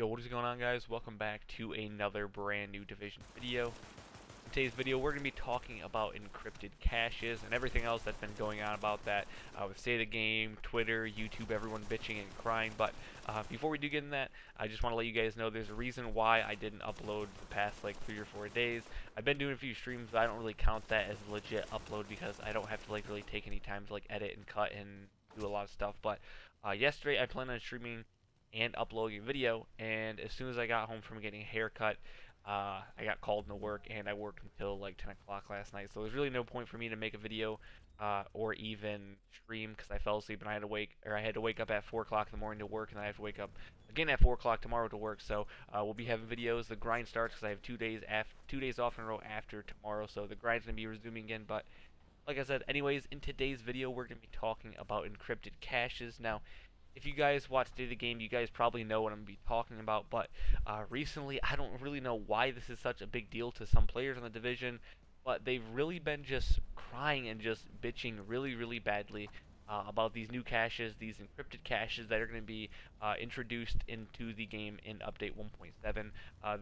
Yo, what is going on, guys? Welcome back to another brand new Division video. In today's video, we're going to be talking about encrypted caches and everything else that's been going on about that with State of the Game, Twitter, YouTube, everyone bitching and crying. But before we do get in that, I just want to let you guys know there's a reason why I didn't upload the past like 3 or 4 days. I've been doing a few streams, but I don't really count that as a legit upload because I don't have to like really take any time to like edit and cut and do a lot of stuff. But yesterday, I planned on streaming and uploading a video, and as soon as I got home from getting a haircut, I got called into work, and I worked until like 10 o'clock last night. So there's really no point for me to make a video or even stream because I fell asleep and I had to wake up at 4 o'clock in the morning to work, and I have to wake up again at 4 o'clock tomorrow to work. So we'll be having videos. The grind starts because I have 2 days off in a row after tomorrow, so the grind's gonna be resuming again. But like I said, anyways, in today's video, we're gonna be talking about encrypted caches. Now, if you guys watch State of the Game, you guys probably know what I'm going to be talking about, but recently I don't really know why this is such a big deal to some players in the division, but they've really been just crying and just bitching really badly about these new caches, these encrypted caches that are going to be introduced into the game in update 1.7.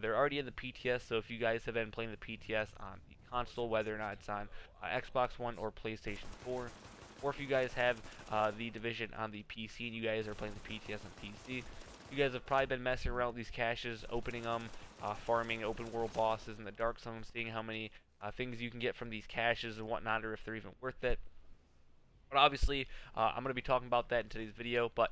They're already in the PTS, so if you guys have been playing the PTS on the console, whether or not it's on Xbox One or PlayStation 4, or if you guys have the Division on the PC and you guys are playing the PTS on PC, you guys have probably been messing around with these caches, opening them, farming open world bosses in the Dark Zone, seeing how many things you can get from these caches and whatnot, or if they're even worth it. But obviously, I'm going to be talking about that in today's video. But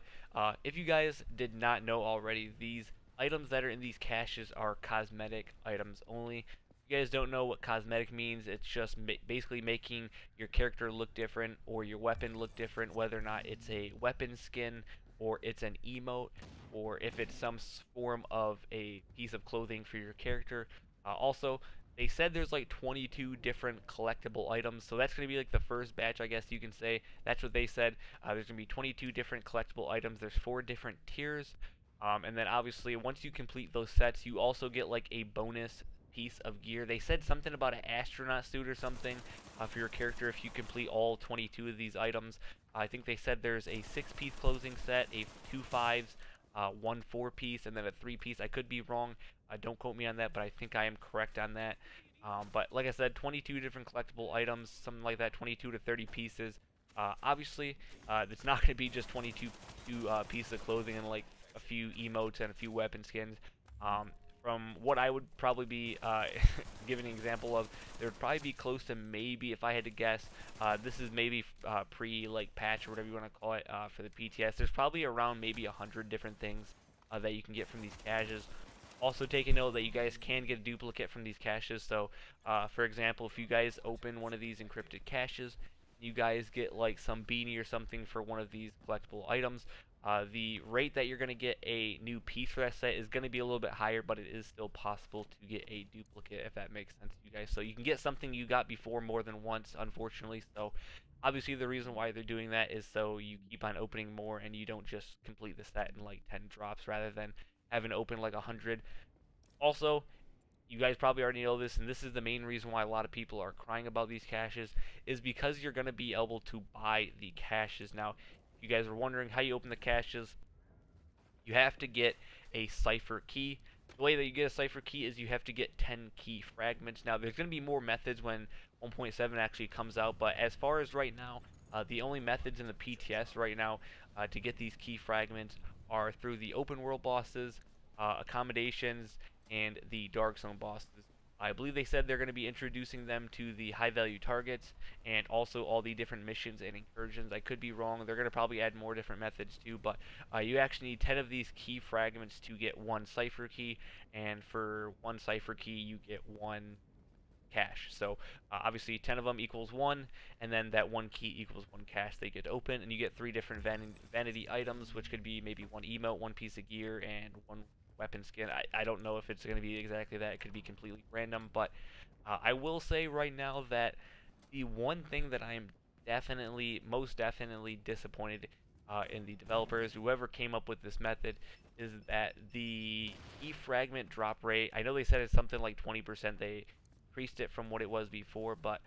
if you guys did not know already, these items that are in these caches are cosmetic items only. If you guys don't know what cosmetic means, it's just basically making your character look different or your weapon look different, whether or not it's a weapon skin or it's an emote or if it's some form of a piece of clothing for your character. Also, they said there's like 22 different collectible items, so that's going to be like the first batch, I guess you can say. That's what they said. There's going to be 22 different collectible items. There's 4 different tiers. And then obviously once you complete those sets, you also get like a bonus piece of gear. They said something about an astronaut suit or something for your character if you complete all 22 of these items. I think they said there's a 6-piece closing set, a 2 5s, 1 4-piece, and then a 3-piece. I could be wrong. Don't quote me on that, but I think I am correct on that. But like I said, 22 different collectible items, something like that, 22 to 30 pieces. Obviously, it's not going to be just 22 pieces of clothing and like a few emotes and a few weapon skins. From what I would probably be giving an example of, there would probably be close to, maybe if I had to guess, this is maybe pre like patch or whatever you want to call it for the PTS. There's probably around maybe 100 different things that you can get from these caches. Also, take a note that you guys can get a duplicate from these caches. So, for example, if you guys open one of these encrypted caches, you guys get like some beanie or something for one of these collectible items. The rate that you're going to get a new piece for that set is going to be a little bit higher, but it is still possible to get a duplicate, if that makes sense to you guys. So you can get something you got before more than once, unfortunately. So obviously the reason why they're doing that is so you keep on opening more and you don't just complete the set in like 10 drops rather than having to open like 100. Also, you guys probably already know this, and this is the main reason why a lot of people are crying about these caches, is because you're going to be able to buy the caches. Now, you guys are wondering how you open the caches. You have to get a cipher key. The way that you get a cipher key is you have to get 10 key fragments. Now, there's going to be more methods when 1.7 actually comes out, but as far as right now, the only methods in the PTS right now to get these key fragments are through the open world bosses, accommodations, and the Dark Zone bosses. I believe they said they're going to be introducing them to the high value targets and also all the different missions and incursions. I could be wrong. They're going to probably add more different methods too, but you actually need 10 of these key fragments to get 1 cipher key, and for 1 cipher key you get 1 cache. So obviously 10 of them equals 1, and then that 1 key equals 1 cache they get open, and you get 3 different vanity items, which could be maybe 1 emote, 1 piece of gear, and 1 weapon skin. I don't know if it's going to be exactly that. It could be completely random, but I will say right now that the one thing that I am most definitely disappointed in the developers, whoever came up with this method, is that the key fragment drop rate, I know they said it's something like 20%. They increased it from what it was before, but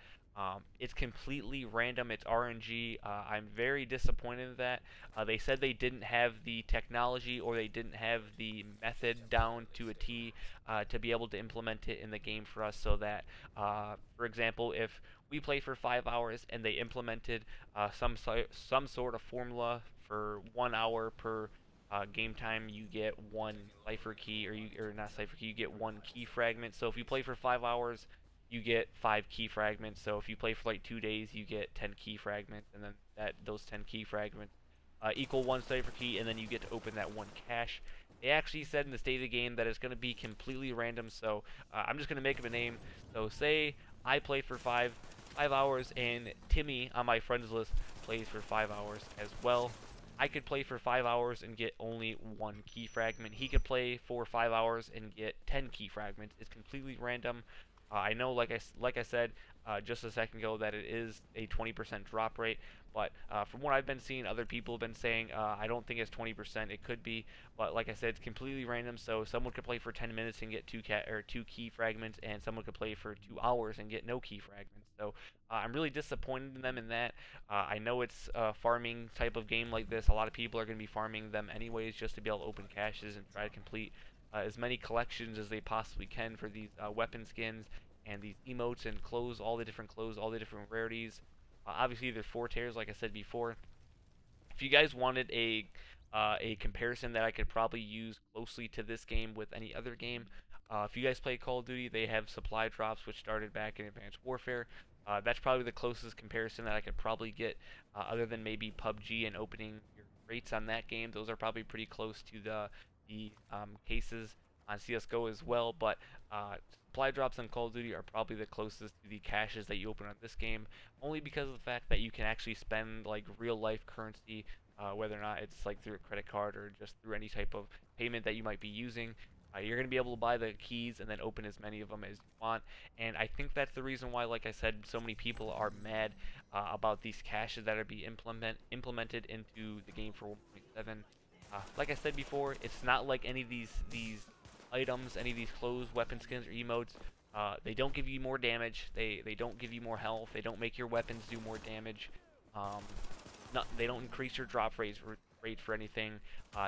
It's completely random. It's RNG. I'm very disappointed in that. They said they didn't have the technology or they didn't have the method down to a T to be able to implement it in the game for us. So that, for example, if we play for 5 hours and they implemented some sort of formula for 1 hour per game time, you get one cipher key, or not cipher key, you get one key fragment. So if you play for 5 hours, you get 5 key fragments. So if you play for like 2 days, you get 10 key fragments, and then those 10 key fragments equal one cipher key, and then you get to open that one cache. They actually said in the state of the game that it's going to be completely random. So I'm just going to make up a name. So say I play for five hours, and Timmy on my friends list plays for 5 hours as well. I could play for 5 hours and get only one key fragment. He could play for 5 hours and get 10 key fragments. It's completely random. I know, like I said just a second ago, that it is a 20% drop rate, but from what I've been seeing, other people have been saying I don't think it's 20%. It could be, but like I said, it's completely random. So someone could play for 10 minutes and get two key fragments, and someone could play for 2 hours and get no key fragments. So I'm really disappointed in them in that. I know it's a farming type of game like this. A lot of people are going to be farming them anyways just to be able to open caches and try to complete as many collections as they possibly can for these weapon skins and these emotes and clothes, all the different clothes, all the different rarities. Obviously, there's 4 tiers, like I said before. If you guys wanted a comparison that I could probably use closely to this game with any other game, if you guys play Call of Duty, they have supply drops which started back in Advanced Warfare. That's probably the closest comparison that I could probably get, other than maybe PUBG and opening your rates on that game. Those are probably pretty close to the cases on CS:GO as well. But supply drops on Call of Duty are probably the closest to the caches that you open on this game, only because of the fact that you can actually spend like real life currency, whether or not it's like through a credit card or just through any type of payment that you might be using. You're going to be able to buy the keys and then open as many of them as you want. And I think that's the reason why, like I said, so many people are mad about these caches that are being implemented into the game for 1.7. Like I said before, it's not like any of these items, any of these clothes, weapon skins, or emotes. They don't give you more damage. They don't give you more health. They don't make your weapons do more damage. Um, they don't increase your drop rate for anything.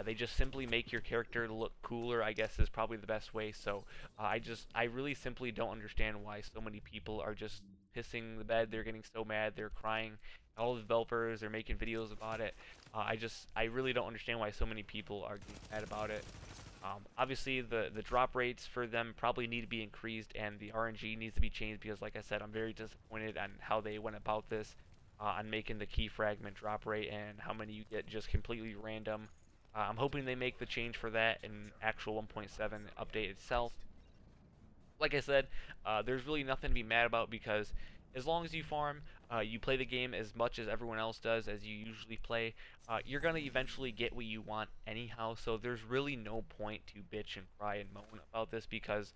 They just simply make your character look cooler, I guess is probably the best way. So I really simply don't understand why so many people are just pissing the bed. They're getting so mad. They're crying. All the developers are making videos about it. I really don't understand why so many people are getting mad about it. Obviously, the drop rates for them probably need to be increased, and the RNG needs to be changed because, like I said, I'm very disappointed on how they went about this, on making the key fragment drop rate and how many you get just completely random. I'm hoping they make the change for that in actual 1.7 update itself. Like I said, there's really nothing to be mad about because as long as you farm, you play the game as much as everyone else does, as you usually play, you're going to eventually get what you want anyhow. So there's really no point to bitch and cry and moan about this because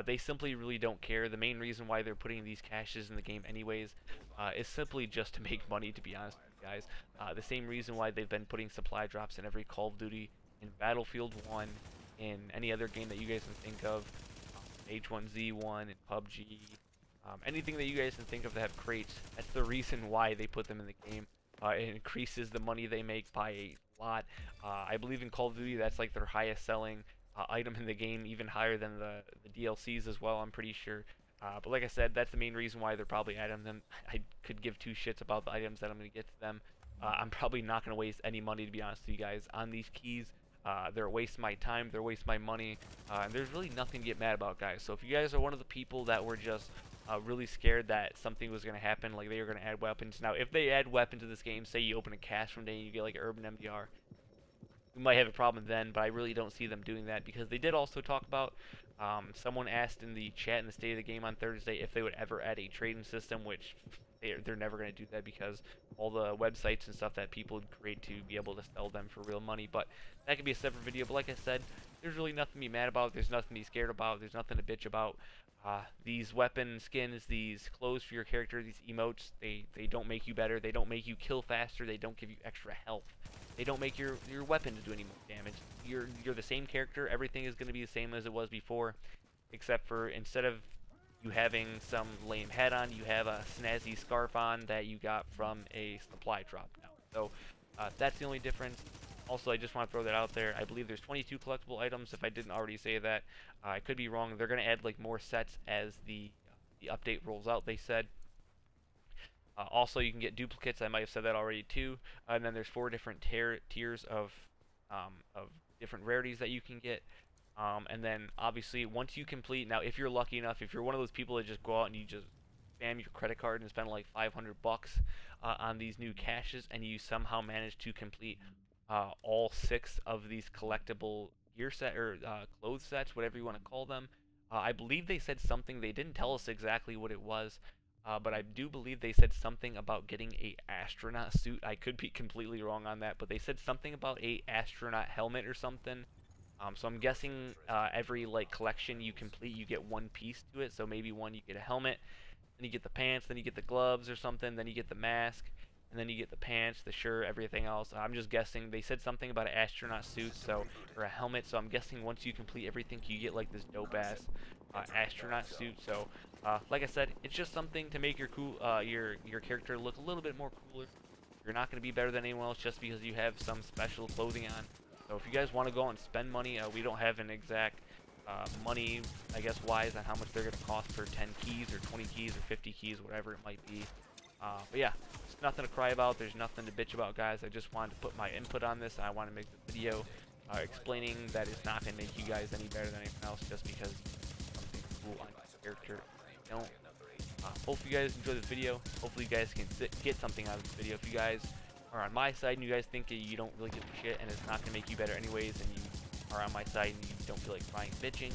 they simply really don't care. The main reason why they're putting these caches in the game anyways is simply just to make money, to be honest with you guys. The same reason why they've been putting supply drops in every Call of Duty, in Battlefield 1, in any other game that you guys can think of, H1Z1, and PUBG, anything that you guys can think of that have crates. That's the reason why they put them in the game. It increases the money they make by a lot. I believe in Call of Duty that's like their highest selling item in the game, even higher than the DLCs as well, I'm pretty sure. But like I said, that's the main reason why they're probably adding them. I could give two shits about the items that I'm going to get to them. I'm probably not going to waste any money, to be honest with you guys, on these keys. They're wasting my time, they're wasting my money, and there's really nothing to get mad about, guys. So if you guys are one of the people that were just really scared that something was going to happen, like they were going to add weapons. Now, if they add weapons to this game, say you open a cache one day and you get like an urban MDR, we might have a problem then, but I really don't see them doing that because they did also talk about, someone asked in the chat in the State of the Game on Thursday if they would ever add a trading system, which they're never going to do that because all the websites and stuff that people would create to be able to sell them for real money. But that could be a separate video. But like I said, there's really nothing to be mad about. There's nothing to be scared about. There's nothing to bitch about. These weapon skins, these clothes for your character, these emotes, they don't make you better. They don't make you kill faster. They don't give you extra health. They don't make your weapon to do any more damage. You're the same character. Everything is going to be the same as it was before, except for instead of you having some lame hat on, you have a snazzy scarf on that you got from a supply drop now. So that's the only difference. Also, I just want to throw that out there. I believe there's 22 collectible items. If I didn't already say that, I could be wrong. They're going to add like more sets as the update rolls out, they said. Also, you can get duplicates. I might have said that already too. And then there's 4 different tiers of different rarities that you can get. And then obviously once you complete, now if you're lucky enough, if you're one of those people that just go out and you just spam your credit card and spend like 500 bucks on these new caches, and you somehow manage to complete all 6 of these collectible gear set or clothes sets, whatever you want to call them. I believe they said something. They didn't tell us exactly what it was. But I do believe they said something about getting a astronaut suit. I could be completely wrong on that, but they said something about a astronaut helmet or something. So I'm guessing every like collection you complete, you get 1 piece to it. So maybe one you get a helmet, then you get the pants, then you get the gloves or something, then you get the mask, and then you get the pants, the shirt, everything else. I'm just guessing. They said something about an astronaut suit, so or a helmet. So I'm guessing once you complete everything, you get like this dope ass astronaut suit. So like I said, it's just something to make your your character look a little bit more cooler. You're not going to be better than anyone else just because you have some special clothing on. So if you guys want to go and spend money, we don't have an exact money, I guess, wise on how much they're going to cost for 10 keys or 20 keys or 50 keys, whatever it might be. But yeah, it's nothing to cry about. There's nothing to bitch about, guys. I just wanted to put my input on this, and I want to make the video explaining that it's not going to make you guys any better than anyone else just because something cool on your character. You don't. Hopefully you guys enjoy this video. Hopefully you guys can get something out of this video. If you guys are on my side and you guys think that you don't really give a shit and it's not going to make you better anyways, and you are on my side and you don't feel like crying and bitching,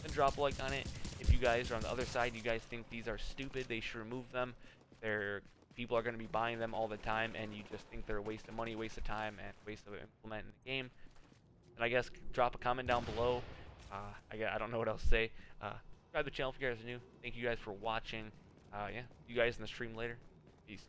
then drop a like on it. If you guys are on the other side, you guys think these are stupid, they should remove them. People are going to be buying them all the time, and you just think they're a waste of money, waste of time, and waste of implementing the game. And I guess drop a comment down below. I don't know what else to say. Subscribe to the channel if you guys are new. Thank you guys for watching. Yeah, see you guys in the stream later. Peace.